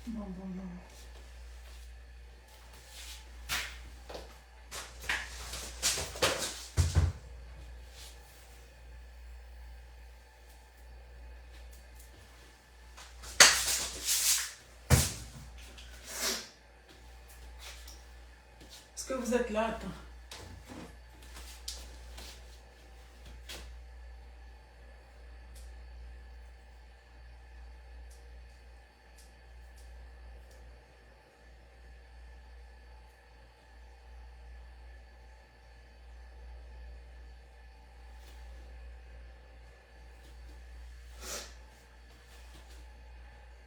Bon, bon, bon. Est-ce que vous êtes là? Attends.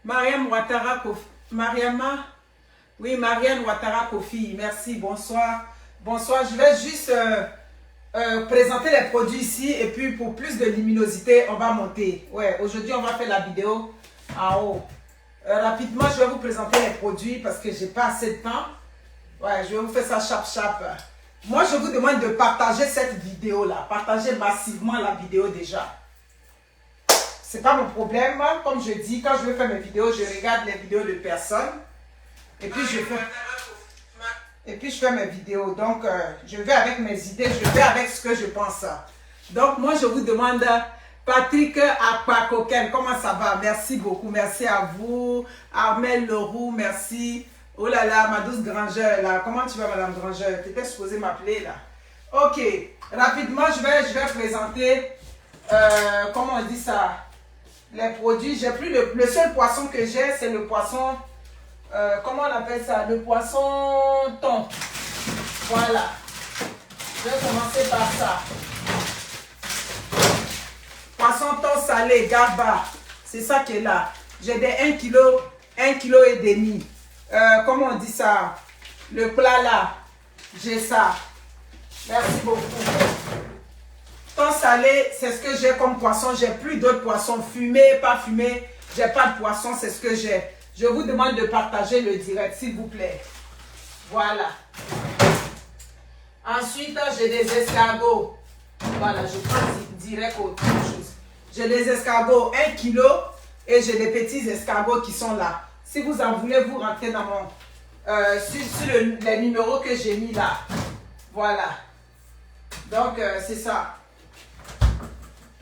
Mariam Ouattara Kofi. Mariama. Oui, Marianne Ouattara Kofi. Merci, bonsoir. Bonsoir. Je vais juste présenter les produits ici. Et puis, pour plus de luminosité, on va monter. Ouais, aujourd'hui, on va faire la vidéo en haut. Rapidement, je vais vous présenter les produits parce que j'ai pas assez de temps. Ouais, je vais vous faire ça chap. Moi, je vous demande de partager cette vidéo-là. Partagez massivement la vidéo déjà. C'est pas mon problème. Comme je dis, quand je veux faire mes vidéos, je regarde les vidéos de personnes. Et puis, je fais mes vidéos. Donc, je vais avec mes idées, je vais avec ce que je pense. Donc, moi, je vous demande, Patrick Akpakoken, comment ça va? Merci beaucoup. Merci à vous. Armel Leroux, merci. Oh là là, ma douce Granger, là. Comment tu vas, Madame Granger? Tu étais supposée m'appeler, là. Ok. Rapidement, je vais présenter, comment on dit ça? Les produits. J'ai plus le seul poisson que j'ai, c'est le poisson, comment on appelle ça? Le poisson thon. Voilà. Je vais commencer par ça. Poisson thon salé, gaba. C'est ça qui est là. J'ai des 1 kg et demi. Comment on dit ça? Le plat là. J'ai ça. Merci beaucoup. Thon salé, c'est ce que j'ai comme poisson. J'ai plus d'autres poissons. Fumé, pas fumé. J'ai pas de poisson, c'est ce que j'ai. Je vous demande de partager le direct, s'il vous plaît. Voilà. Ensuite, j'ai des escargots. Voilà, je prends direct autre chose. J'ai des escargots 1 kg et j'ai des petits escargots qui sont là. Si vous en voulez, vous rentrez dans mon... sur les numéros que j'ai mis là. Voilà. Donc, c'est ça.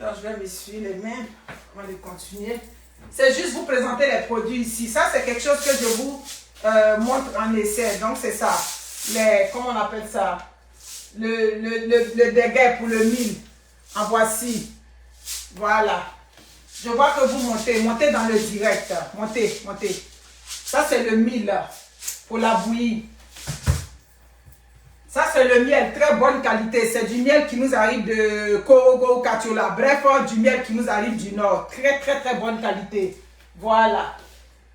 Alors, je vais m'essuyer les mains. On va les continuer. C'est juste vous présenter les produits ici. Ça, c'est quelque chose que je vous montre en essai. Donc, c'est ça. Comment on appelle ça? Le déguet pour le mil. En voici. Voilà. Je vois que vous montez. Montez dans le direct. Montez. Ça, c'est le mil pour la bouillie. Ça, c'est le miel, très bonne qualité. C'est du miel qui nous arrive de Korogo ou Katiola. Bref, du miel qui nous arrive du Nord. Très bonne qualité. Voilà.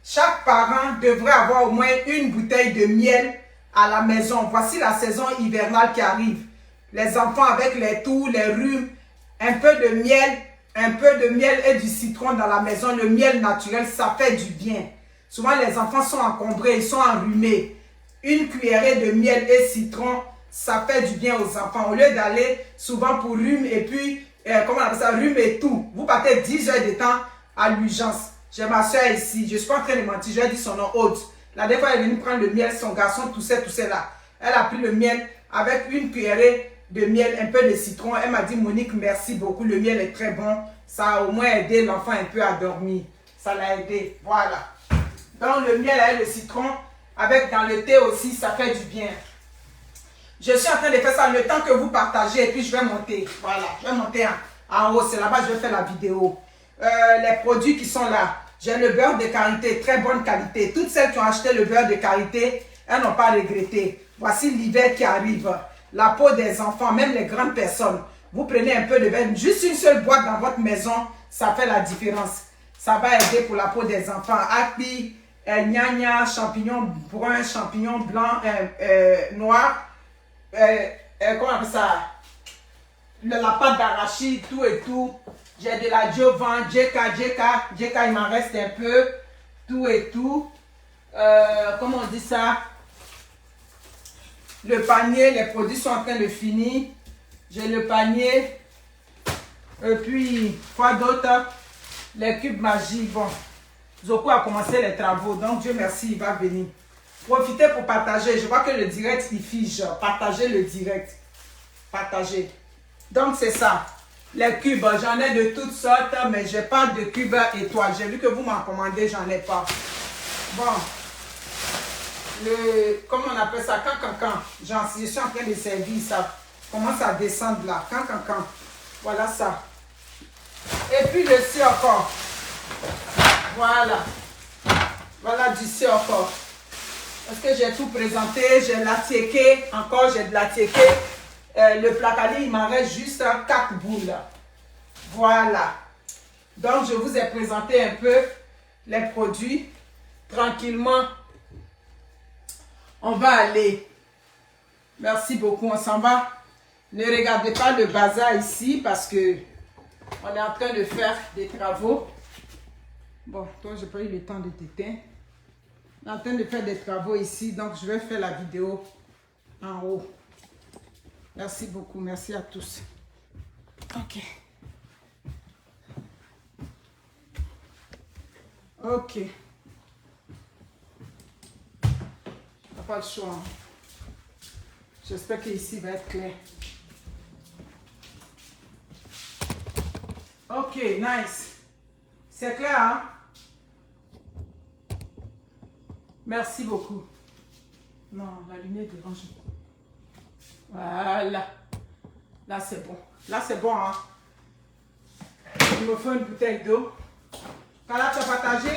Chaque parent devrait avoir au moins une bouteille de miel à la maison. Voici la saison hivernale qui arrive. Les enfants avec les toux, les rhumes, un peu de miel et du citron dans la maison. Le miel naturel, ça fait du bien. Souvent, les enfants sont encombrés, ils sont enrhumés. Une cuillerée de miel et citron, ça fait du bien aux enfants. Au lieu d'aller souvent pour rhume et puis, comment on appelle ça, rhume et tout. Vous partez 10 heures de temps à l'urgence. J'ai ma soeur ici, je ne suis pas en train de mentir, j'ai dit son nom Aude. La dernière fois, elle est venue prendre le miel, son garçon toussait là. Elle a pris le miel avec une cuillerée de miel, un peu de citron. Elle m'a dit, Monique, merci beaucoup, le miel est très bon. Ça a au moins aidé l'enfant un peu à dormir. Ça l'a aidé, voilà. Donc le miel avec le citron, avec dans le thé aussi, ça fait du bien. Je suis en train de faire ça le temps que vous partagez et puis je vais monter. Voilà, je vais monter en haut. C'est là-bas que je vais faire la vidéo. Les produits qui sont là. J'ai le beurre de karité, très bonne qualité. Toutes celles qui ont acheté le beurre de karité, elles n'ont pas regretté. Voici l'hiver qui arrive. La peau des enfants, même les grandes personnes. Vous prenez un peu de beurre, juste une seule boîte dans votre maison, ça fait la différence. Ça va aider pour la peau des enfants. Api, gnagna, champignons bruns, champignons blancs, noirs. Comment on appelle ça? La pâte d'arachide, tout et tout. J'ai de la Jovan, JK, il m'en reste un peu. Tout et tout. Comment on dit ça? Le panier, les produits sont en train de finir. J'ai le panier. Et puis, quoi d'autre? Les cubes magiques, bon. Zoko a commencé les travaux. Donc, Dieu merci, il va venir. Profitez pour partager. Je vois que le direct, il fige. Partagez le direct. Partagez. Donc, c'est ça. Les cubes, j'en ai de toutes sortes, mais je n'ai pas de cubes étoiles. J'ai vu que vous m'en commandez, j'en ai pas. Bon. Comment on appelle ça? Quand. Je suis en train de servir ça. Commence à descendre là. Quand. Voilà ça. Et puis le encore. Voilà. Voilà du encore. Parce que j'ai tout présenté. J'ai la tiéké. Encore, j'ai de la tiéké. Le placali, il m'en reste juste 4 boules. Voilà. Donc, je vous ai présenté un peu les produits. Tranquillement, on va aller. Merci beaucoup, on s'en va. Ne regardez pas le bazar ici parce que on est en train de faire des travaux. Bon, toi, je n'ai pas eu le temps de t'éteindre. On est en train de faire des travaux ici, donc je vais faire la vidéo en haut. Merci beaucoup, merci à tous. Ok. Ok. On n'a pas le choix. Hein. J'espère qu'ici va être clair. Ok, nice. C'est clair, hein? Merci beaucoup. Non, la lumière est dérangée. Voilà. Là, c'est bon. Là, c'est bon, hein? Il me faut une bouteille d'eau. Voilà, tu as partagé?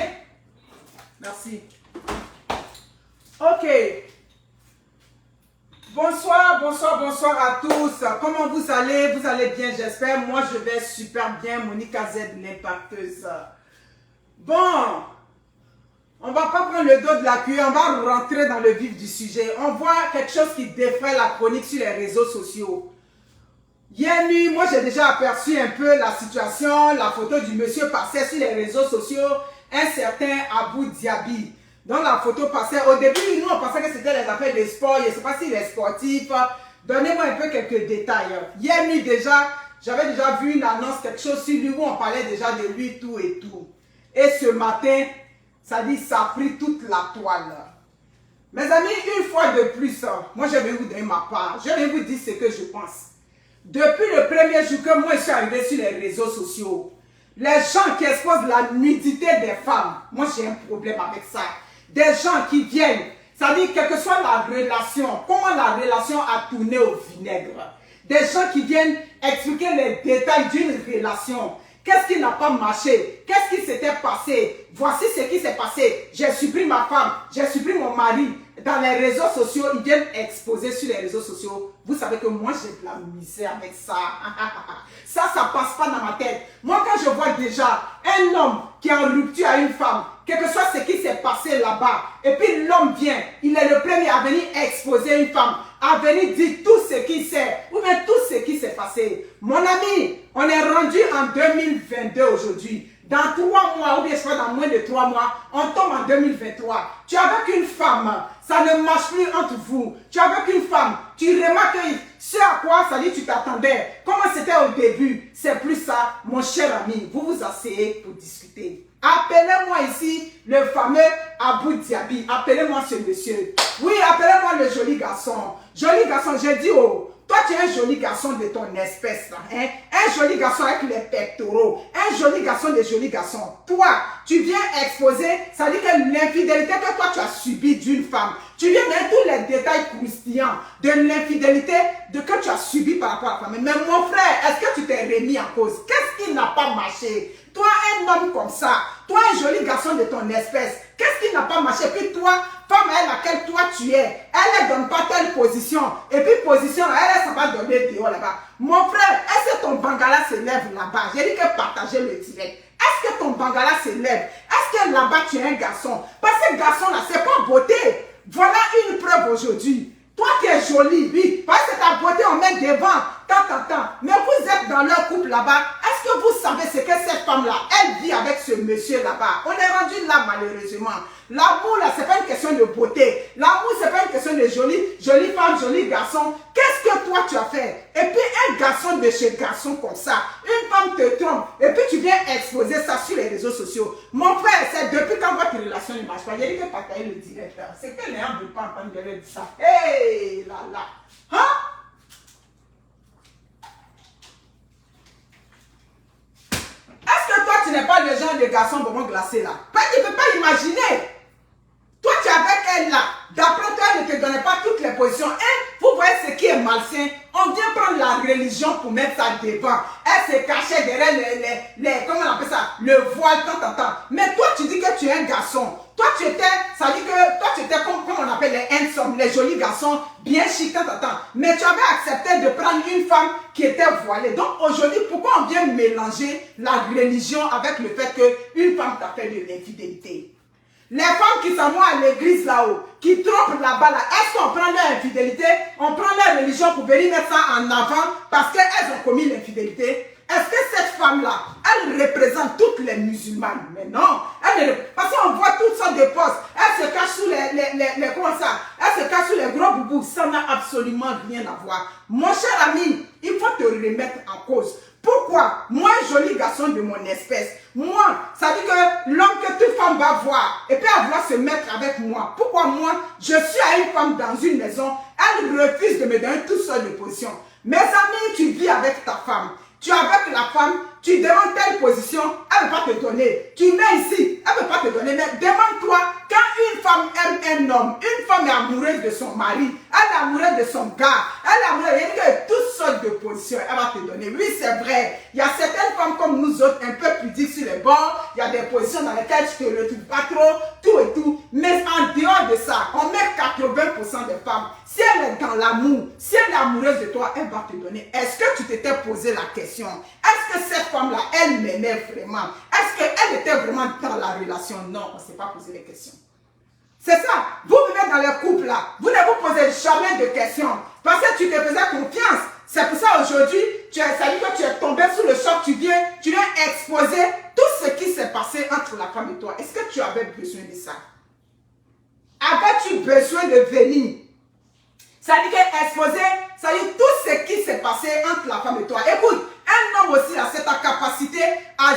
Merci. Ok. Bonsoir à tous. Comment vous allez? Vous allez bien, j'espère. Moi, je vais super bien. Monica Z, l'impacteuse. Bon. On va pas prendre le dos de la cuillère. On va rentrer dans le vif du sujet. On voit quelque chose qui défraie la chronique sur les réseaux sociaux. Hier nuit, moi, j'ai déjà aperçu un peu la situation. La photo du monsieur passait sur les réseaux sociaux. Un certain Abou Diaby. Donc la photo passait, au début, nous on pensait que c'était les affaires de sport, je ne sais pas s'il est sportif. Donnez-moi un peu quelques détails. Hier nuit déjà, j'avais déjà vu une annonce, quelque chose sur lui où on parlait déjà de lui, tout et tout. Et ce matin, ça dit, ça a pris toute la toile. Mes amis, une fois de plus, moi je vais vous donner ma part, je vais vous dire ce que je pense. Depuis le premier jour que moi je suis arrivé sur les réseaux sociaux, les gens qui exposent la nudité des femmes, moi j'ai un problème avec ça. Des gens qui viennent, ça dit quelle que soit la relation, comment la relation a tourné au vinaigre. Des gens qui viennent expliquer les détails d'une relation. Qu'est-ce qui n'a pas marché? Qu'est-ce qui s'était passé? Voici ce qui s'est passé. J'ai supprimé ma femme, j'ai supprimé mon mari. Dans les réseaux sociaux, ils viennent exposer sur les réseaux sociaux. Vous savez que moi, j'ai de la misère avec ça. Ça passe pas dans ma tête. Moi, quand je vois déjà un homme qui est en rupture à une femme, quel que soit ce qui s'est passé là-bas, et puis l'homme vient, il est le premier à venir exposer une femme, à venir dire tout ce qu'il sait, ou bien tout ce qui s'est passé. Mon ami, on est rendu en 2022 aujourd'hui. Dans 3 mois, ou bien soit dans moins de 3 mois, on tombe en 2023. Tu es avec une femme, ça ne marche plus entre vous. Tu es avec une femme, tu remarques ce à quoi ça dit tu t'attendais. Comment c'était au début? C'est plus ça, mon cher ami. Vous vous asseyez pour discuter. Appelez-moi ici le fameux Abou Diaby. Appelez-moi ce monsieur. Oui, appelez-moi le joli garçon. Joli garçon, j'ai dit oh. Toi, tu es un joli garçon de ton espèce, là, hein? Un joli garçon avec les pectoraux. Un joli garçon des jolis garçons. Toi, tu viens exposer, ça veut dire que l'infidélité que toi, tu as subie d'une femme. Tu viens mettre tous les détails croustillants de l'infidélité que tu as subie par rapport à la femme. Mais mon frère, est-ce que tu t'es remis en cause? Qu'est-ce qui n'a pas marché? Toi, un homme comme ça, toi, un joli garçon de ton espèce, qu'est-ce qui n'a pas marché? Puis toi, femme à laquelle toi tu es, elle ne donne pas telle position. Et puis position, elle va donner dehors là-bas. Mon frère, est-ce que ton bangala se lève là-bas? J'ai dit que partager le direct. Est-ce que ton bangala se lève? Est-ce que là-bas tu es un garçon? Parce que ce garçon-là, c'est pas beauté. Voilà une preuve aujourd'hui. Toi qui es jolie, oui, parce que ta beauté on met devant, tant. Mais vous êtes dans leur couple là-bas, est-ce Est-ce que vous savez ce que cette femme-là, elle vit avec ce monsieur là-bas? On est rendu là malheureusement. L'amour là, c'est pas une question de beauté. L'amour, c'est pas une question de jolie femme, joli garçon. Qu'est-ce que toi tu as fait? Et puis un garçon de chez garçon comme ça, une femme te trompe, et puis tu viens exposer ça sur les réseaux sociaux. Mon frère, c'est depuis quand votre relation ne marche pas. Il a dit que partager le direct. C'est que les gens ne veulent pas entendre de dire ça. Hé là là. Hein? Est-ce que toi, tu n'es pas le genre de garçon bonbon glacé là? Tu ne peux pas imaginer. Toi, tu es avec elle là. D'après toi, elle ne te donnait pas toutes les positions. Et vous voyez ce qui est malsain. On vient prendre la religion pour mettre ça devant. Elle se cachait derrière comment on appelle ça? Le voile, tant. Mais toi, tu dis que tu es un garçon. Toi, tu étais, ça dit que toi, tu étais comme on appelle les handsome, les jolis garçons, bien chic, tant. Mais tu avais accepté de prendre une femme qui était voilée. Donc aujourd'hui, pourquoi on vient mélanger la religion avec le fait qu'une femme t'a fait de l'infidélité? Les femmes qui s'en vont à l'église là-haut, qui trompent là-bas, là, est-ce qu'on prend leur infidélité, on prend leur religion pour venir mettre ça en avant parce qu'elles ont commis l'infidélité? Est-ce que cette femme-là, elle représente toutes les musulmanes? Mais non, parce qu'on voit toutes sortes de postes. Elle se cache sous comment ça? Elle se cache sous les gros boubous. Ça n'a absolument rien à voir. Mon cher ami, il faut te remettre en cause. Pourquoi? Moi, joli garçon de mon espèce, moi, ça dit que l'homme que toute femme va voir, et puis elle va se mettre avec moi. Pourquoi moi, je suis à une femme dans une maison, elle refuse de me donner toutes sortes de positions. Mes amis, tu vis avec ta femme. Tu es avec la femme, tu demandes telle position, elle ne va pas te donner. Tu mets ici, elle ne va pas te donner. Mais demande-toi, quand une femme aime un homme, une femme est amoureuse de son mari, elle est amoureuse de son gars, elle est amoureuse, il y a toutes sortes de positions, elle va te donner. Oui, c'est vrai. Il y a certaines femmes comme nous autres, un peu pudiques sur les bords, il y a des positions dans lesquelles tu ne te retrouves pas trop, tout et tout. Mais en dehors de ça, on met 80% des femmes. Si elle est dans l'amour, si elle est amoureuse de toi, elle va te donner. Est-ce que tu t'étais posé la question? Est-ce que cette femme-là, elle m'aimait vraiment? Est-ce qu'elle était vraiment dans la relation? Non, on ne s'est pas posé les questions. C'est ça. Vous vivez dans le couple là. Vous ne vous posez jamais de questions. Parce que tu te faisais confiance. C'est pour ça aujourd'hui, ça dit que tu es tombé sous le choc. Tu viens exposer tout ce qui s'est passé entre la femme et toi. Est-ce que tu avais besoin de ça? Avais-tu besoin de venir? Ça dit qu'exposer, ça dit tout ce qui s'est passé entre la femme et toi. Écoute, un homme aussi, c'est ta capacité à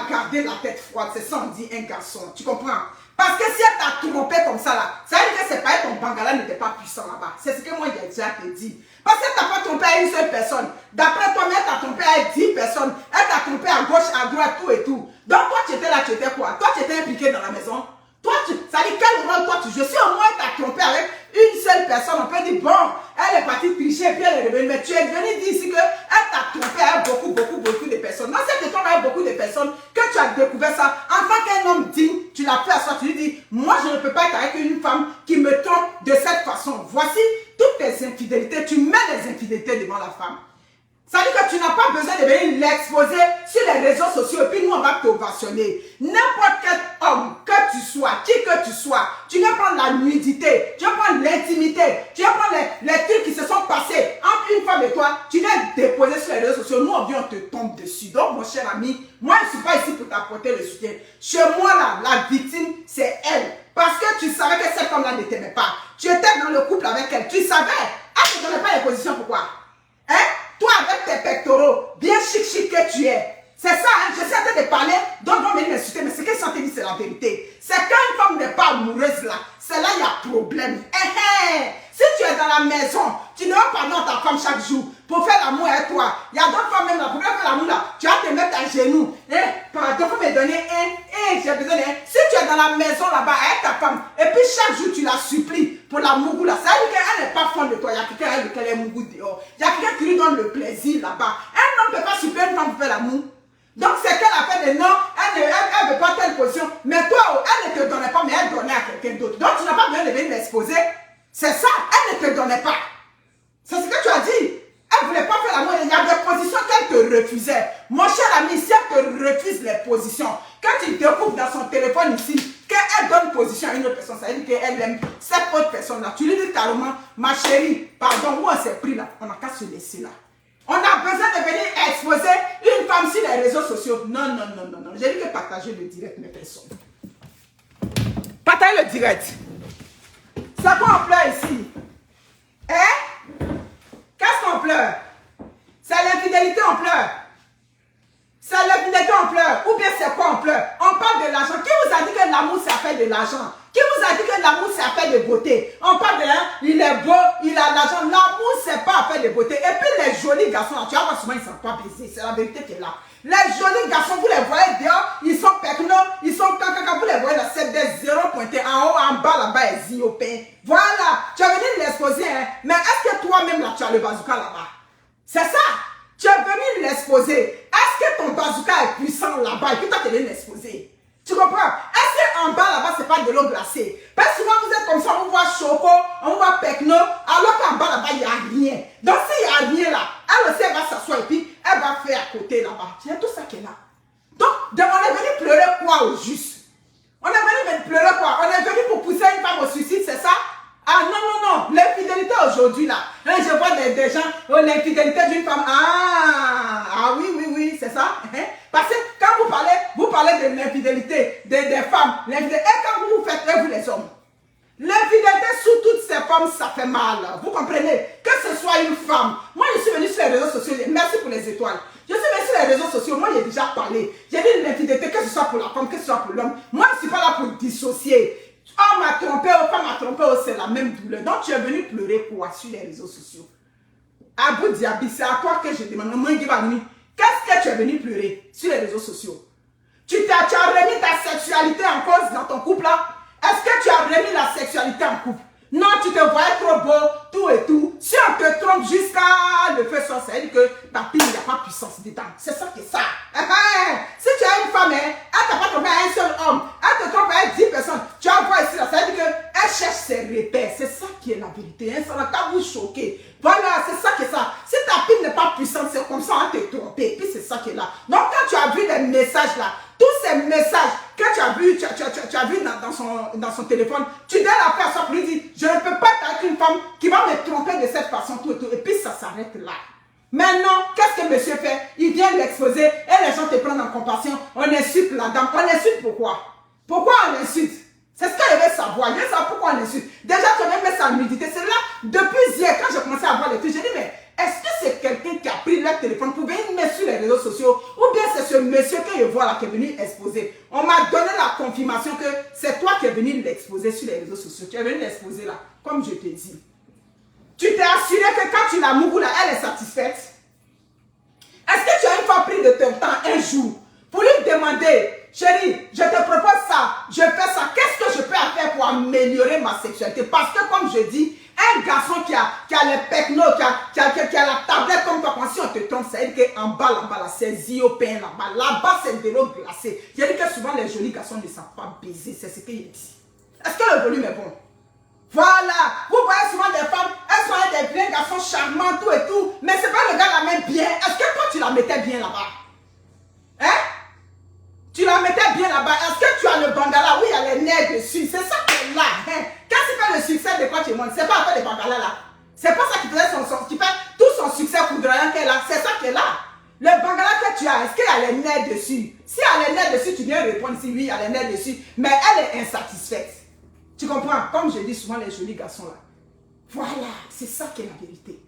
garder la tête froide. C'est ça on dit un garçon. Tu comprends? Parce que si elle t'a trompé comme ça là, ça veut dire que c'est pas ton bangala n'était pas puissant là-bas. C'est ce que moi j'ai déjà te dit. Parce que tu n'as pas trompé à une seule personne. D'après toi, elle t'a trompé à 10 personnes. Elle t'a trompé à gauche, à droite, tout et tout. Donc toi tu étais là, tu étais quoi? Toi tu étais impliqué dans la maison. Toi, ça dit quel rôle toi tu joues? Si au moins tu as trompé avec une seule personne, on peut dire bon, elle est partie tricher et puis elle est revenue. Mais tu es venu dire ici qu'elle t'a trompé avec beaucoup de personnes. Non, c'est que tu avec beaucoup de personnes que tu as découvert ça. En tant qu'un homme digne, tu l'as fait à soi. Tu lui dis, moi je ne peux pas être avec une femme qui me trompe de cette façon. Voici toutes tes infidélités. Tu mets les infidélités devant la femme. Ça veut dire que tu n'as pas besoin de venir l'exposer sur les réseaux sociaux et puis nous on va t'ovationner. N'importe quel homme que tu sois, qui que tu sois, tu viens prendre la nudité, tu viens prendre l'intimité, tu viens prendre les trucs qui se sont passés entre une femme et toi, tu viens déposer sur les réseaux sociaux, nous on vient, on te tombe dessus. Donc mon cher ami, moi je ne suis pas ici pour t'apporter le soutien. Chez moi là, la victime c'est elle. Parce que tu savais que cette femme là ne t'aimait pas. Tu étais dans le couple avec elle, tu savais. Elle ne te donnait pas les positions, pourquoi? Hein? Toi avec tes pectoraux, bien chic que tu es. C'est ça, hein? Je suis en train de parler, donc on va venir m'insulter, mais ce que je suis dit, c'est la vérité. C'est quand une femme n'est pas amoureuse là, c'est là il y a problème. Si tu es dans la maison, tu ne vas pas dans ta femme chaque jour pour faire l'amour avec toi. Il y a d'autres femmes même là, pour faire l'amour là, tu vas te mettre à genoux. Pardon, faut me donner j'ai besoin d'un. Si tu es dans la maison là-bas avec ta femme, et puis chaque jour tu la supplies pour la mougou là, ça veut dire qu'elle n'est pas fan de toi. Il y a quelqu'un qui est mougou dehors. Il y a quelqu'un qui lui donne le plaisir là-bas. Un homme ne peut pas supplier une femme pour faire l'amour. Donc c'est qu'elle a fait des non, elle ne veut pas telle position. Mais toi, elle ne te donnait pas, mais elle donnait à quelqu'un d'autre. Donc tu n'as pas besoin de venir l'exposer. C'est ça, elle ne te donnait pas. C'est ce que tu as dit. Elle ne voulait pas faire l'amour. Il y a des positions qu'elle te refusait. Mon cher ami, si elle te refuse les positions, quand il découvre dans son téléphone ici, qu'elle donne position à une autre personne, ça veut dire qu'elle aime cette autre personne-là. Tu lui dis carrément, ma chérie, pardon, où on s'est pris là, on n'a qu'à se laisser là. On a besoin de venir exposer une femme sur les réseaux sociaux. Non, non, non, non, non. J'ai dit que partager le direct, mes personnes. Partagez le direct. C'est quoi on pleure ici? Hein? Qu'est-ce qu'on pleure? C'est l'infidélité, on pleure. C'est l'infidélité, on pleure. Ou bien c'est quoi on pleure? On parle de l'argent. Qui vous a dit que l'amour, c'est affaire de l'argent? Qui vous a dit que l'amour, c'est affaire de beauté? On parle de l'un, il est beau, il a l'argent. L'amour, c'est pas affaire de beauté. Et puis les jolis garçons, là, tu vas voir souvent, ils ne sont pas baisés. C'est la vérité qui est là. Les jolis garçons, vous les voyez dehors, ils sont pecno, ils sont caca, vous les voyez là, c'est des zéros pointés en haut, en bas, là-bas, et ziopé. Voilà, tu as venu l'exposer, hein. Mais est-ce que toi-même, là, tu as le bazooka là-bas? C'est ça. Tu es venu l'exposer. Est-ce que ton bazooka est puissant là-bas et puis toi, tu es venu l'exposer? Tu comprends? Est-ce qu'en bas là-bas, c'est pas de l'eau glacée? Parce que souvent, vous êtes comme ça, on voit Choco, on voit Pecno, alors qu'en bas là-bas, il n'y a rien. Donc, s'il n'y a rien là, elle aussi, elle va s'asseoir et puis elle va faire à côté là-bas. Il y a tout ça qui est là. Donc, on est venu pleurer quoi au juste? On est venu pleurer quoi? On est venu pour pousser une femme au suicide, c'est ça? Ah non, non, non, l'infidélité aujourd'hui là, hein, je vois des gens, oh, l'infidélité d'une femme, oui, oui, oui, c'est ça, hein? Parce que quand vous parlez de l'infidélité des femmes, et quand vous faites, vous les hommes, l'infidélité sous toutes ces formes, ça fait mal, vous comprenez? Que ce soit une femme, moi je suis venue sur les réseaux sociaux, merci pour les étoiles, je suis venue sur les réseaux sociaux, moi j'ai déjà parlé, j'ai dit l'infidélité, que ce soit pour la femme, que ce soit pour l'homme, moi je ne suis pas là pour dissocier. On m'a trompé, on m'a trompé, c'est la même douleur. Donc tu es venu pleurer quoi sur les réseaux sociaux? Abou Diaby, c'est à toi que je demande. Qu'est-ce que tu es venu pleurer sur les réseaux sociaux? Tu as remis ta sexualité en cause dans ton couple là? Est-ce que tu as remis la sexualité en couple? Non, tu te voyais trop beau, tout et tout. Si on te trompe jusqu'à le feu sort, ça veut dire que papy, il n'y a pas puissance dedans. C'est ça que ça. Si tu as une femme, elle t'a pas trompé à un seul homme, elle te trompe à 10 personnes, tu vas voir ici, là, ça veut dire qu'elle cherche ses repères. C'est ça qui est la vérité. Ça va pas vous choquer. Voilà, c'est ça que ça. Si ta fille n'est pas puissante, c'est comme ça, on te trompe. Puis c'est ça qui est là. Donc quand tu as vu les messages là, tous ces messages que tu as vus, tu as vu dans son téléphone, tu dois la faire ça pour lui dire, je ne peux pas être avec une femme qui va me tromper de cette façon, tout et tout. Et puis ça s'arrête là. Maintenant, qu'est-ce que monsieur fait? Il vient l'exposer et les gens te prennent en compassion. On insulte la dame. On insulte pourquoi? Pourquoi on insulte? C'est ce qu'elle veut savoir. Il veut savoir pourquoi on insulte. Déjà, tu as même mis sa nudité. C'est là, depuis hier, quand j'ai commencé à voir les trucs, j'ai dit, mais est-ce que c'est quelqu'un qui a pris leur téléphone pour venir mettre sur les réseaux sociaux? Ou bien c'est ce monsieur que je vois là qui est venu exposer? On m'a donné la confirmation que c'est toi qui es venu l'exposer sur les réseaux sociaux. Tu es venu l'exposer là, comme je te dis. Tu t'es assuré que quand tu l'as mouru là, elle est satisfaite? Est-ce que tu as une fois pris de ton temps un jour pour lui demander, chérie, je te propose ça, je fais ça, qu'est-ce que je peux faire pour améliorer ma sexualité? Parce que comme je dis, un garçon qui a les pecnos, qui a la tablette comme toi, si on te trompe, ça veut dire qu'en bas, là-bas, c'est ziopin, là-bas, là-bas, c'est de l'eau glacée. Il dit que souvent les jolis garçons ne savent pas baiser, c'est ce qu'il dit. Est-ce que le volume est bon? Voilà, vous voyez souvent des femmes, elles sont avec des vieux garçons charmants, tout et tout, mais c'est pas le gars la met bien. Est-ce que toi tu la mettais bien là-bas? Hein? Tu la mettais bien là-bas. Est-ce que tu as le bangala? Oui, il y a les nerfs dessus. C'est ça qui est là. Hein? Qu'est-ce qui fait le succès de quoi tu montes? C'est pas après les bangalas là. C'est pas ça qui faisait qui fait tout son succès foudroyant qu'elle a. C'est ça qui est là. Le bangala que tu as, est-ce qu'il y a les nerfs dessus? Si il y a les nerfs dessus, tu viens répondre si oui, il y a les nerfs dessus. Mais elle est insatisfaite. Tu comprends? Comme je dis souvent les jolis garçons là. Voilà, c'est ça qui est la vérité.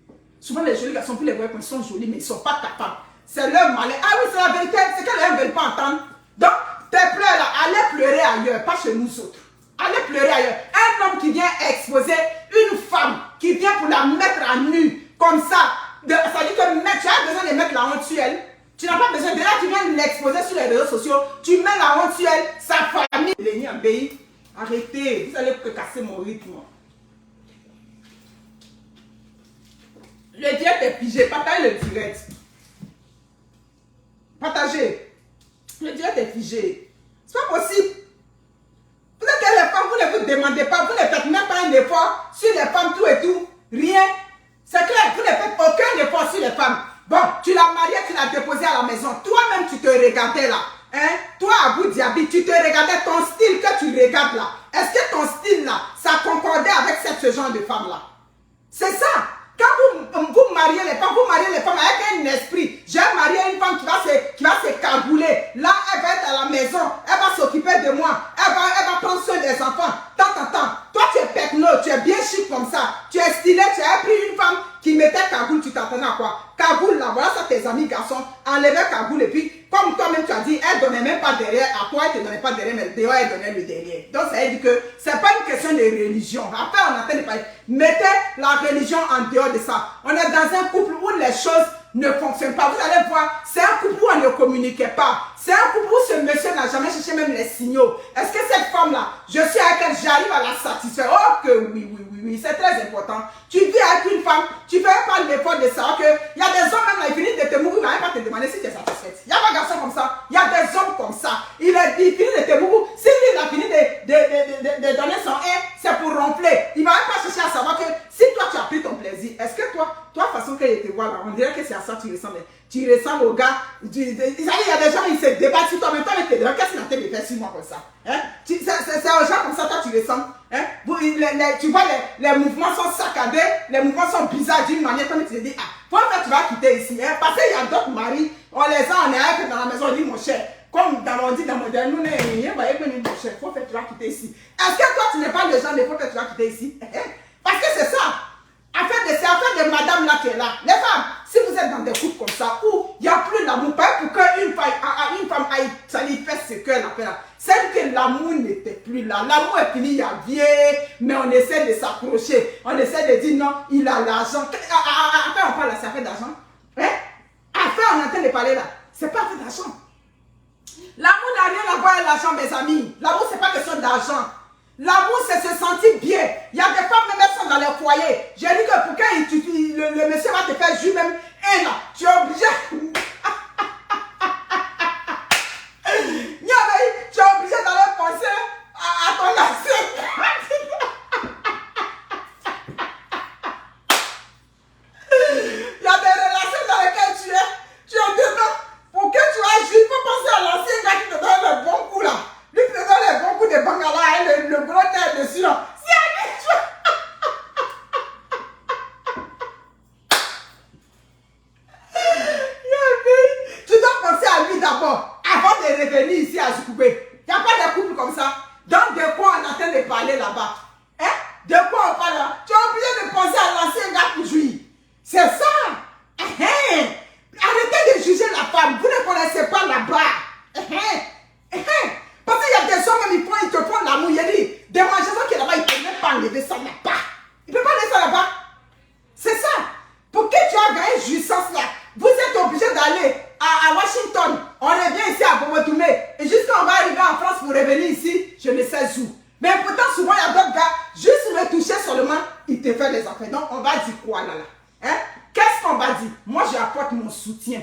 Souvent les jolis garçons, vous les voyez quand ils sont jolis, mais ils ne sont pas capables. C'est leur malin. Ah oui, c'est la vérité. C'est qu'elles ne veulent pas entendre. Donc, tes pleurs là, allez pleurer ailleurs, pas chez nous autres. Allez pleurer ailleurs. Un homme qui vient exposer une femme, qui vient pour la mettre à nu, comme ça, ça dit que tu as besoin de mettre la honte sur elle. Tu n'as pas besoin de là, tu viens l'exposer sur les réseaux sociaux, tu mets la honte sur elle, sa famille. Les Niambéi, arrêtez, vous allez casser mon rythme. Le direct est figé, partagez le direct. Partagez. Le direct est figé. C'est pas possible. Vous êtes les femmes, vous ne vous demandez pas, vous ne faites même pas un effort sur les femmes, tout et tout. Rien. C'est clair, vous ne faites aucun effort sur les femmes. Bon, tu l'as mariée, tu l'as déposée à la maison. Toi-même, tu te regardais là. Hein? Toi, Abou Diaby, tu te regardais ton style que tu regardes là. Est-ce que ton style là, ça concordait avec ce genre de femme là? C'est ça. Quand vous marier les femmes, vous mariez les femmes avec un esprit. J'ai marié une femme qui va se cagouler. Là, elle va être à la maison, elle va s'occuper de moi, elle va prendre soin des enfants. Tant. Toi, tu es pecno, tu es bien chic comme ça. Tu es stylé, tu as pris une femme qui mettait cagoule, tu t'attendais à quoi? Cagoule là, voilà ça tes amis garçons. Enlevez cagoule et puis, comme toi-même tu as dit, elle ne donnait même pas derrière. À toi, elle ne te donnait pas derrière, mais dehors, elle donnait le derrière. Donc, ça veut dire que ce n'est pas une question de religion. Après, on entend de parler. Mettez la religion en dehors de ça. On est dans un couple où les choses ne fonctionnent pas. Vous allez voir, c'est un couple où on ne communiquait pas. C'est un couple où ce monsieur n'a jamais cherché même les signaux. Est-ce que cette femme-là, je suis avec elle, j'arrive à la satisfaire? Oh que oui, c'est très important. Tu vis avec une femme, tu ne fais pas l'effort de savoir qu'il y a des hommes même là, ils finissent de te mourir, ils ne vont pas te demander si tu es satisfaite. Il y a pas de garçons comme ça, il y a des hommes comme ça. Il finit de te mourir. Si lui, il a fini de donner son air, c'est pour ronfler. Il ne va même pas chercher à savoir que si toi tu as pris ton plaisir, est-ce que toi, façon qu'il te voit là, on dirait que c'est à ça que tu ressembles. Tu ressembles au gars. Il y a des gens, ils se débattent sur toi, mais toi, qu'est-ce qu'il a fait de faire sur moi comme ça? Hein? C'est aux gens comme ça, toi, tu ressembles. Hein? Tu vois, les mouvements sont saccadés, les mouvements sont bizarres d'une manière, comme tu te dis, tu vas quitter ici. Hein? Parce qu'il y a d'autres maris, on les a, on est avec dans la maison, on dit, mon cher, comme on dit dans mon dernier, nous, mon cher, faut faire, tu vas quitter ici. Est-ce que toi, tu n'es pas le genre de faut faire, tu vas quitter ici? Hein? Parce que c'est ça. C'est affaire de madame là qui est là. Les femmes, si vous êtes dans des couples comme ça, où il n'y a plus l'amour, pas pour qu'une femme aille, ça lui fait ce qu'elle a fait là. C'est que l'amour n'était plus là. L'amour est fini, il y a vieux, mais on essaie de s'approcher. On essaie de dire non, il a l'argent. Après, on parle là, c'est affaire d'argent. Hein? Après, on est en train de parler là. C'est pas affaire d'argent. L'amour n'a rien à voir avec l'argent, mes amis. L'amour, c'est pas question d'argent. L'amour, c'est se sentir bien. Il y a des femmes, même elles sont dans leur foyer. J'ai dit que pour que le monsieur va te faire jouer même un an, tu es obligé. Tu es obligé d'aller penser à ton assiette. Il y a des relations dans lesquelles tu es dedans. Pour que tu ailles jouer, il faut penser à l'ancien gars qui te donne le bon coup là. Lui te donne les bons coups de bangala et le gros terre dessus là. C'est à lui, tu dois penser à lui d'abord, avant de revenir ici à Zoukoubé. Il n'y a pas de couple comme ça. Donc de quoi on est en train de parler là-bas? Hein? De quoi on parle là? Tu es obligé de penser à l'ancien gars pour jouir. C'est ça. Arrêtez de juger la femme. Vous ne connaissez pas là-bas. Parce qu'il y a des hommes, ils te font l'amour. Il y a des démangeaisons qui est là-bas, ils ne peuvent même pas enlever ça là-bas. Ils ne peuvent pas enlever ça là-bas. C'est ça. Pour que tu aies gagné jouissance là, vous êtes obligé d'aller à Washington. On revient ici à Bobotoumé. Et jusqu'à on va arriver en France pour revenir ici, je ne sais où. Mais pourtant, souvent, il y a d'autres gars, juste me toucher seulement, ils te font des affaires. Donc, on va dire quoi là? Hein? Qu'est-ce qu'on va dire? Moi, j'apporte mon soutien.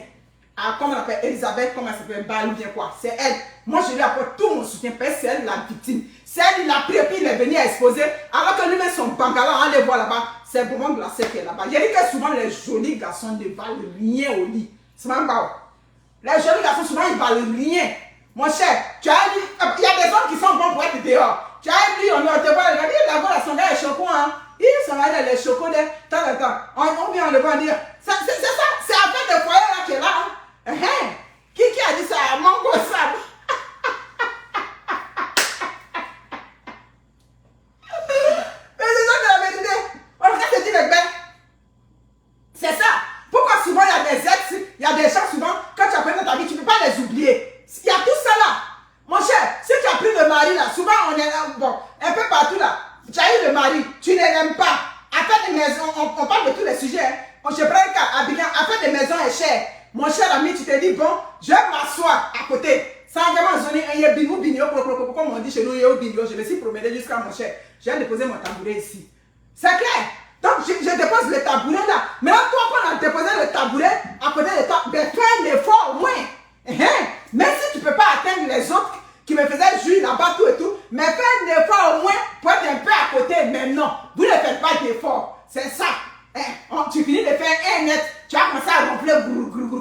Comment on appelle Elisabeth, comment elle s'appelle, Balou bien quoi, c'est elle. Moi je lui apporte tout mon soutien parce que c'est elle la victime. C'est elle, il a pris et puis il est venu à exposer. Alors que lui-même son bangala, on les voit là-bas, c'est vraiment glacé qui est là-bas. Il y a dit que souvent les jolis garçons ne valent rien au lit. C'est même pas. Les jolis garçons souvent ils valent rien. Mon cher, tu as dit, il y a des hommes qui sont bons pour être dehors. Tu as dit, on te voit, regardez, là-bas, son gars est choco, hein. Il s'en va dans les chocos de temps en temps. On vient, on le voit dire, c'est ça, c'est affaire de foyer là qui est là, hein. Qui a dit ça à Mango Sab? Mais c'est ça de la vérité. On va te dire le bête. C'est ça. Pourquoi souvent il y a des ex, il y a des gens souvent, quand tu as pris ta vie, tu ne peux pas les oublier. Il y a tout ça là. Mon cher, si tu as pris le mari là, souvent on est bon, un peu partout là. Tu as eu le mari, tu ne l'aimes pas. Affaire de maison, on parle de tous les sujets. Hein. Je prends un cas, Abidjan, affaire de maison est chère. Mon cher ami, tu te dis, bon, je vais m'asseoir à côté. Sans vraiment donner un bignou, comme on dit chez nous, je me suis promené jusqu'à mon cher. Je viens déposer mon tabouret ici. C'est clair. Donc, je dépose le tabouret là. Maintenant, toi, quand on a déposé le tabouret à côté de toi, ben, fais un effort au moins. Même si tu ne peux pas atteindre les autres qui me faisaient jouir là-bas, tout et tout, mais fais un effort au moins pour être un peu à côté. Mais non, vous ne faites pas d'effort. C'est ça. Tu finis de faire un net, tu as commencé à ronfler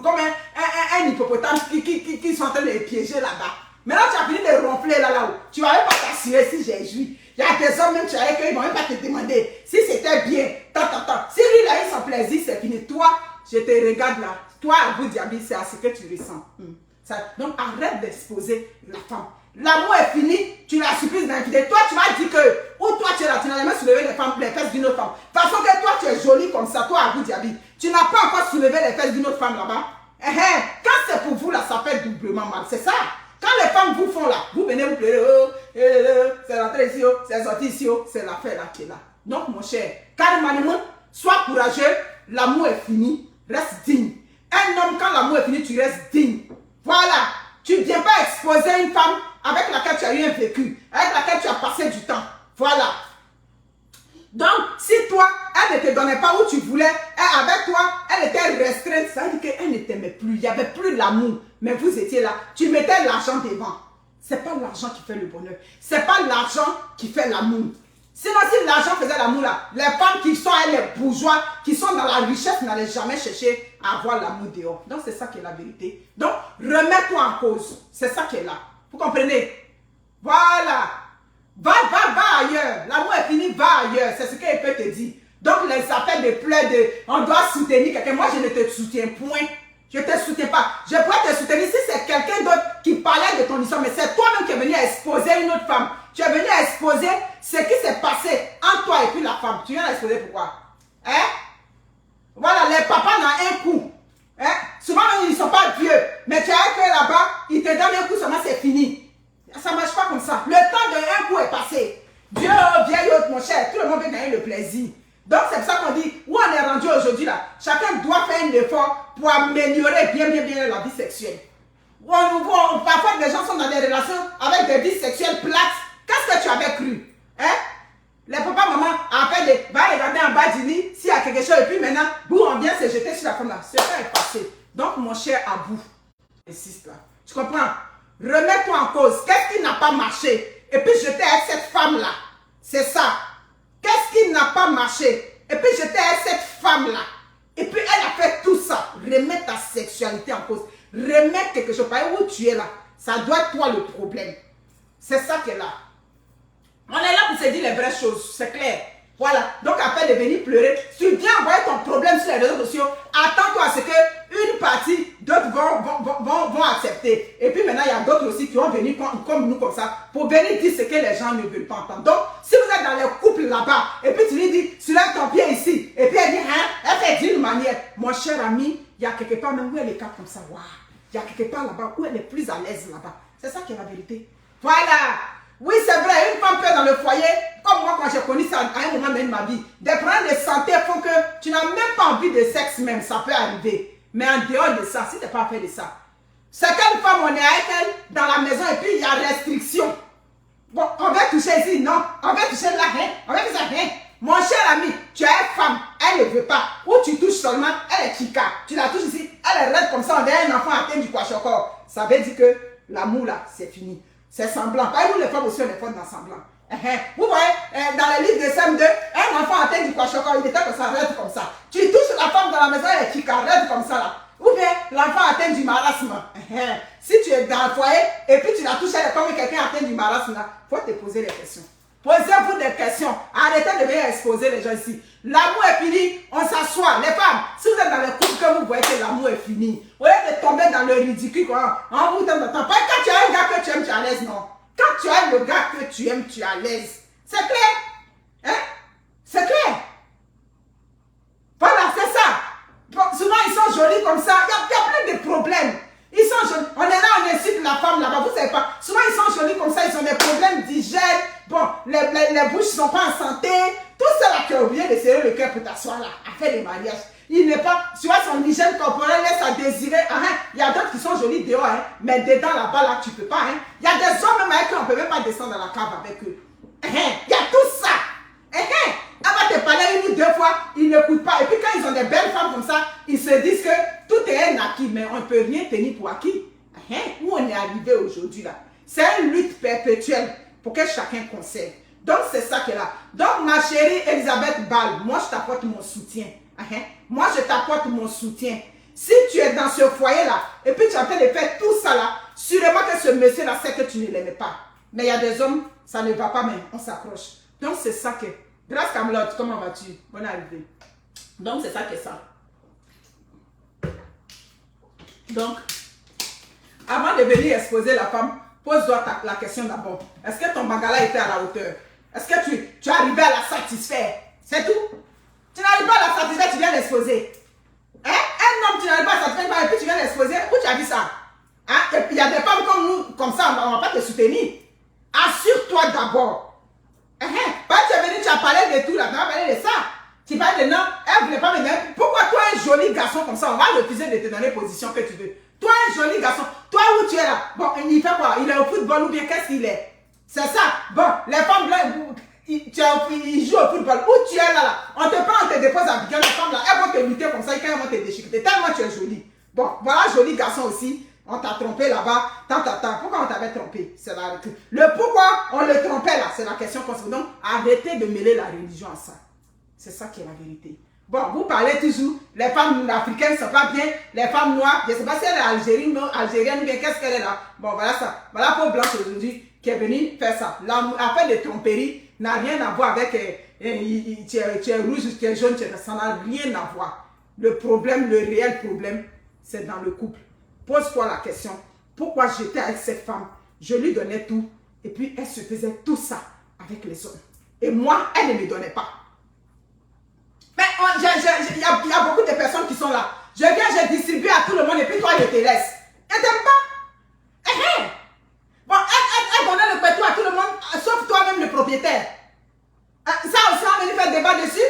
comme un hippopotame qui sont en train de les piéger là-bas. Maintenant, tu as fini de ronfler là-haut. Tu ne vas même pas t'assurer si j'ai joui. Il y a des hommes même, tu as qu'ils ne vont même pas te demander si c'était bien. Si lui, il a eu son plaisir, c'est fini. Toi, je te regarde là. Toi, Abou Diaby, c'est à ce que tu ressens. Donc, arrête d'exposer la femme. L'amour est fini, tu la supplies d'inviter. Toi, tu vas dire que, ou toi, tu es là, tu n'as jamais soulevé les fesses d'une autre femme. Parce que toi, tu es jolie comme ça, toi, Abou Diaby. Tu n'as pas encore soulevé les fesses d'une autre femme là-bas. Quand c'est pour vous, là, ça fait doublement mal. C'est ça. Quand les femmes vous font là, vous venez vous pleurer, c'est rentré ici, c'est sorti ici, c'est l'affaire là qui est là. Donc, mon cher, carrément, sois courageux, l'amour est fini, reste digne. Un homme, quand l'amour est fini, tu restes digne. Voilà. Tu ne viens pas exposer une femme avec laquelle tu as eu un vécu, avec laquelle tu as passé du temps. Voilà. Donc, si toi, elle ne te donnait pas où tu voulais, et avec toi, elle était restreinte, ça veut dire qu'elle ne t'aimait plus, il n'y avait plus l'amour. Mais vous étiez là, tu mettais l'argent devant. Ce n'est pas l'argent qui fait le bonheur. Ce n'est pas l'argent qui fait l'amour. Sinon, si l'argent faisait l'amour là, les femmes qui sont les bourgeois, qui sont dans la richesse, n'allaient jamais chercher à avoir l'amour dehors. Donc, c'est ça qui est la vérité. Donc, remets-toi en cause. C'est ça qui est là. Vous comprenez? Voilà. Va ailleurs. L'amour est fini, va ailleurs. C'est ce qu'elle peut te dire. Donc, les appels de pleurs, on doit soutenir quelqu'un. Moi, je ne te soutiens point. Je ne te soutiens pas. Je pourrais te soutenir si c'est quelqu'un d'autre qui parlait de ton histoire, mais c'est toi-même qui es venu exposer une autre femme. Tu es venu exposer ce qui s'est passé entre toi et puis la femme. Tu viens exposer pourquoi? Voilà, les papas n'ont un coup. Souvent, ils ne sont pas vieux. Mais tu as que là-bas, ils te donnent un coup, seulement c'est fini. Ça ne marche pas comme ça. Le temps d'un coup est passé. Dieu, vieil autre, mon cher, tout le monde veut gagner le plaisir. Donc, c'est pour ça qu'on dit, où on est rendu aujourd'hui là, chacun doit faire un effort pour améliorer bien la vie sexuelle. Parfois, des gens sont dans des relations avec des vies sexuelles plates. Qu'est-ce que tu avais cru? Les papas, maman, appellent, va regarder en bas du lit s'il y a quelque chose, et puis maintenant, boum, on vient se jeter sur la femme là. C'est ça est passé. Donc, mon cher Abou, insiste là. Tu comprends? Remets-toi en cause. Qu'est-ce qui n'a pas marché? Et puis, jeter avec cette femme là. C'est ça. Qu'est-ce qui n'a pas marché? Et puis j'étais avec cette femme-là. Et puis elle a fait tout ça. Remets ta sexualité en cause. Remets quelque chose. Par où tu es là. Ça doit être toi le problème. C'est ça qui est là. On est là pour se dire les vraies choses. C'est clair. Voilà. Donc après de venir pleurer, tu viens envoyer ton problème sur les réseaux sociaux. Attends-toi à ce qu'une partie, d'autres vont accepter. Et puis maintenant, il y a d'autres aussi qui vont venir comme nous, comme ça, pour venir dire ce que les gens ne veulent pas entendre. Donc, si vous êtes dans les couples là-bas, et puis tu lui dis, soulève ton pied ici, et puis elle dit, elle fait d'une manière. Mon cher ami, il y a quelque part même où elle est comme ça. Waouh. Il y a quelque part là-bas où elle est plus à l'aise là-bas. C'est ça qui est la vérité. Voilà. Oui, c'est vrai, une femme peut dans le foyer, comme moi quand j'ai connu ça à un moment de ma vie, des problèmes de santé font que tu n'as même pas envie de sexe même, ça peut arriver. Mais en dehors de ça, si tu n'es pas fait de ça, certaines femmes, on est avec elles dans la maison et puis il y a restriction. Bon, on va toucher ici, non, on va toucher là, on va faire ça, Mon cher ami, tu as une femme, elle ne veut pas, ou tu touches seulement, elle est chica, tu la touches ici, elle est raide comme ça, on dirait un enfant atteint du kwashiorkor. Ça veut dire que l'amour là, c'est fini. C'est semblant. Par exemple, les femmes aussi, on est fortes dans semblant. Vous voyez, dans le livre de SM2, un enfant atteint du kwashiorkor, il était comme ça, raide comme ça. Tu touches la femme dans la maison, elle est chica, raide comme ça là. Ou bien l'enfant atteint du marasme. Si tu es dans le foyer et puis tu la touches, elle est comme quelqu'un atteint du marasme là, il faut te poser des questions. Posez-vous des questions. Arrêtez de venir exposer les gens ici. L'amour est fini, on s'assoit. Les femmes, si vous êtes dans le couple que vous voyez que l'amour est fini, au lieu de tomber dans le ridicule, quoi, en vous temps de temps. Pas quand tu as un gars que tu aimes, tu es à l'aise, non. Quand tu as le gars que tu aimes, tu es à l'aise. C'est clair? C'est clair? Voilà, c'est ça. Bon, souvent, ils sont jolis comme ça. Il y a plein de problèmes. Ils sont jolis. On est là, on incite la femme là-bas. Vous savez pas. Souvent, ils sont jolis comme ça. Ils ont des problèmes d'hygiène. Bon, les bouches ne sont pas en santé. Tout ça là, tu as oublié de serrer le cœur pour t'asseoir là, à faire des mariages. Il n'est pas, tu vois, son hygiène corporelle laisse à désirer. Il y a d'autres qui sont jolis dehors, mais dedans là-bas, là, tu ne peux pas. Il y a des hommes même avec qui on ne peut même pas descendre dans la cave avec eux. Il y a tout ça. Elle va te parler une ou deux fois, ils n'écoutent pas. Et puis quand ils ont des belles femmes comme ça, ils se disent que tout est un acquis, mais on ne peut rien tenir pour acquis. Où on est arrivé aujourd'hui là. C'est une lutte perpétuelle pour que chacun conserve. Donc c'est ça qui est là. Donc ma chérie Elisabeth Ball, moi je t'apporte mon soutien. Moi je t'apporte mon soutien. Si tu es dans ce foyer là, et puis tu es en train de faire tout ça là, sûrement que ce monsieur-là sait que tu ne l'aimais pas. Mais il y a des hommes, ça ne va pas même, on s'accroche. Donc c'est ça que... Grâce Camelote, comment vas-tu? Bonne arrivée. Donc c'est ça que ça. Donc, avant de venir exposer la femme, pose-toi la question d'abord. Est-ce que ton bagala était à la hauteur? Est-ce que tu es arrivé à la satisfaire? C'est tout. Tu n'arrives pas à la satisfaire, tu viens l'exposer. Hein? Un homme, tu n'arrives pas à satisfaire, et puis tu viens l'exposer. Où tu as vu ça? Hein? Il y a des femmes comme nous, comme ça, on ne va pas te soutenir. Assure-toi d'abord. Quand tu es venu, tu as parlé de tout là, tu as parlé de ça. Tu parles de non, elle ne voulait pas me donner. Pourquoi toi, un joli garçon comme ça, on va refuser de te donner position que tu veux? Toi, un joli garçon, toi où tu es là, bon, il fait quoi? Il est au football ou bien qu'est-ce qu'il est? C'est ça. Bon, les femmes blanches, ils jouent au football. Où tu es là, on te prend, on te dépose à Abidjan, les femmes là, elles vont te lutter comme ça et quand elles vont te déchiqueter, tellement tu es jolie. Bon, voilà, joli garçon aussi. On t'a trompé là-bas, tant. Pourquoi on t'avait trompé? C'est le pourquoi on le trompait là, c'est la question qu'on se pose. Donc, arrêtez de mêler la religion à ça. C'est ça qui est la vérité. Bon, vous parlez toujours, les femmes africaines ne sont pas bien, les femmes noires, je ne sais pas si elle est algérienne ou bien qu'est-ce qu'elle est là. Bon, voilà ça. Voilà pour Blanche aujourd'hui qui est venue faire ça. L'affaire de tromperie n'a rien à voir avec tu es rouge, tu es jaune, ça n'a rien à voir. Le problème, le réel problème, c'est dans le couple. Pose-toi la question, pourquoi j'étais avec cette femme? Je lui donnais tout, et puis elle se faisait tout ça avec les hommes. Et moi, elle ne me donnait pas. Mais il y a beaucoup de personnes qui sont là. Je viens, je distribue à tout le monde, et puis toi, je te laisse. Elle t'aime pas? Bon, elle donnait le pétou à tout le monde, sauf toi-même le propriétaire. Ça aussi, on va faire débat dessus?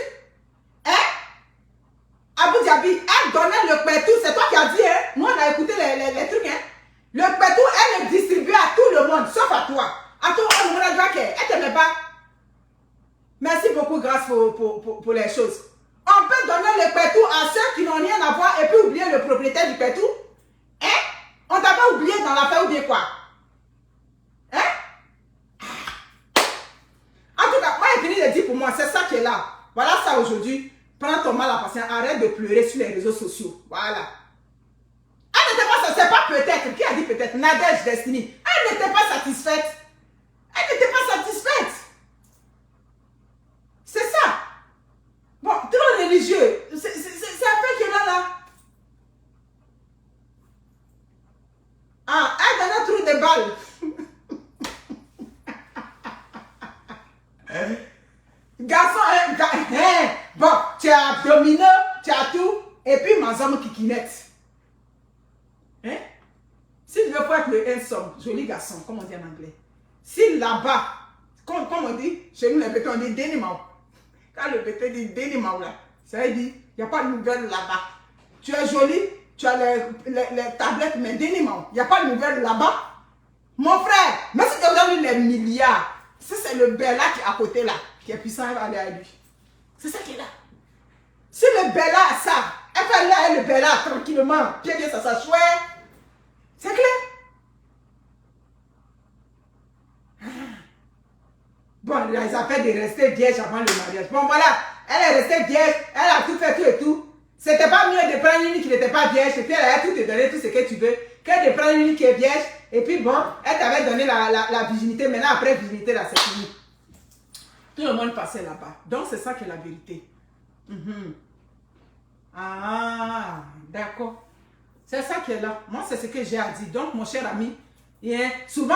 Abou Diaby, elle donnait le pétou, c'est toi qui as dit, hein? Nous, on a écouté les trucs, hein? Le pétou, elle le distribuait à tout le monde, sauf à toi. À tout le monde, elle t'aimait pas. Merci beaucoup, grâce pour les choses. On peut donner le pétou à ceux qui n'ont rien à voir et puis oublier le propriétaire du pétou. On t'a pas oublié dans l'affaire ou bien quoi? En tout cas, moi, j'ai fini de dire pour moi, c'est ça qui est là. Voilà ça aujourd'hui. Prends ton mal à patience, arrête de pleurer sur les réseaux sociaux. Voilà. Elle n'était pas satisfaite, c'est pas peut-être. Qui a dit peut-être? Nadège Destiny. Elle n'était pas satisfaite. Elle n'était pas satisfaite. C'est ça. Bon, trop religieux. C'est un peu que là. Ah, elle donnait trop de balles. Garçon, bon, tu as abdominaux, tu as tout, et puis ma zone kikinette. Si tu veux pas être le handsome, joli garçon, comme on dit en anglais, si là-bas, comme on dit, chez nous les bétons, on dit dénimao. Quand le béton dit dénimao là, ça veut dire, il n'y a pas de nouvelle là-bas. Tu es joli, tu as les tablettes, mais dénimao, il n'y a pas de nouvelle là-bas. Mon frère, même si tu as donné les milliards, si c'est le Bella qui est à côté là, qui est puissant, elle va aller à lui. C'est ça qui est là. Si le Bella a ça, elle peut aller à le Bella tranquillement, bien ça s'achouette. C'est clair? Bon, ils appellent de rester vierge avant le mariage. Bon, voilà, elle est restée vierge, elle a tout fait, tout et tout. C'était pas mieux de prendre une qui n'était pas vierge, et puis elle a tout te donné, tout ce que tu veux, que de prendre une qui est vierge, et puis bon, elle t'avait donné la virginité, maintenant après virginité, là, c'est fini. Tout le monde passait là-bas. Donc, c'est ça qui est la vérité. Ah, d'accord. C'est ça qui est là. Moi, c'est ce que j'ai à dire. Donc, mon cher ami, souvent,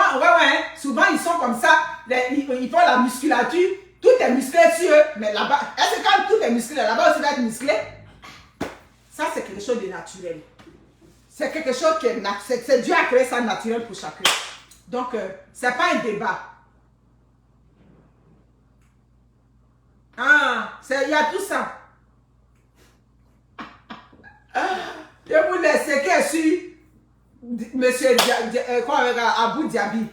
souvent, ils sont comme ça. Ils font la musculature. Tout est musclé sur eux. Mais là-bas, est-ce que quand tout est musclé, là-bas aussi va être musclé? Ça, c'est quelque chose de naturel. C'est quelque chose que c'est Dieu a créé ça naturel pour chacun. Donc, ce n'est pas un débat. Ah, il y a tout ça. Je vous laisse que monsieur Abou Diaby,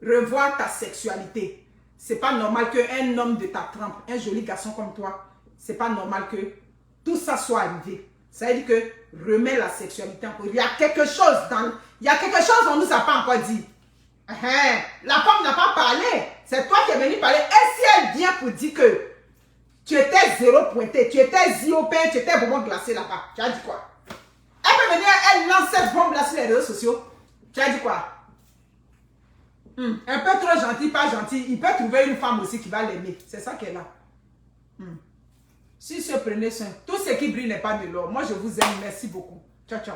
revoir ta sexualité. C'est pas normal qu'un homme de ta trempe, un joli garçon comme toi, c'est pas normal que tout ça soit arrivé. Ça veut dire que remets la sexualité en cause. Il y a quelque chose on nous a pas encore dit. La femme n'a pas parlé. C'est toi qui es venu parler. Et si elle vient pour dire que tu étais zéro pointé, tu étais ziopé, tu étais bonbon glacé là-bas, tu as dit quoi? Elle peut venir, elle lance cette bombe là sur les réseaux sociaux. Tu as dit quoi? Un peu trop gentil, pas gentil. Il peut trouver une femme aussi qui va l'aimer. C'est ça qu'elle a. Si se prenez soin, tout ce qui brille n'est pas de l'or. Moi, je vous aime. Merci beaucoup. Ciao, ciao.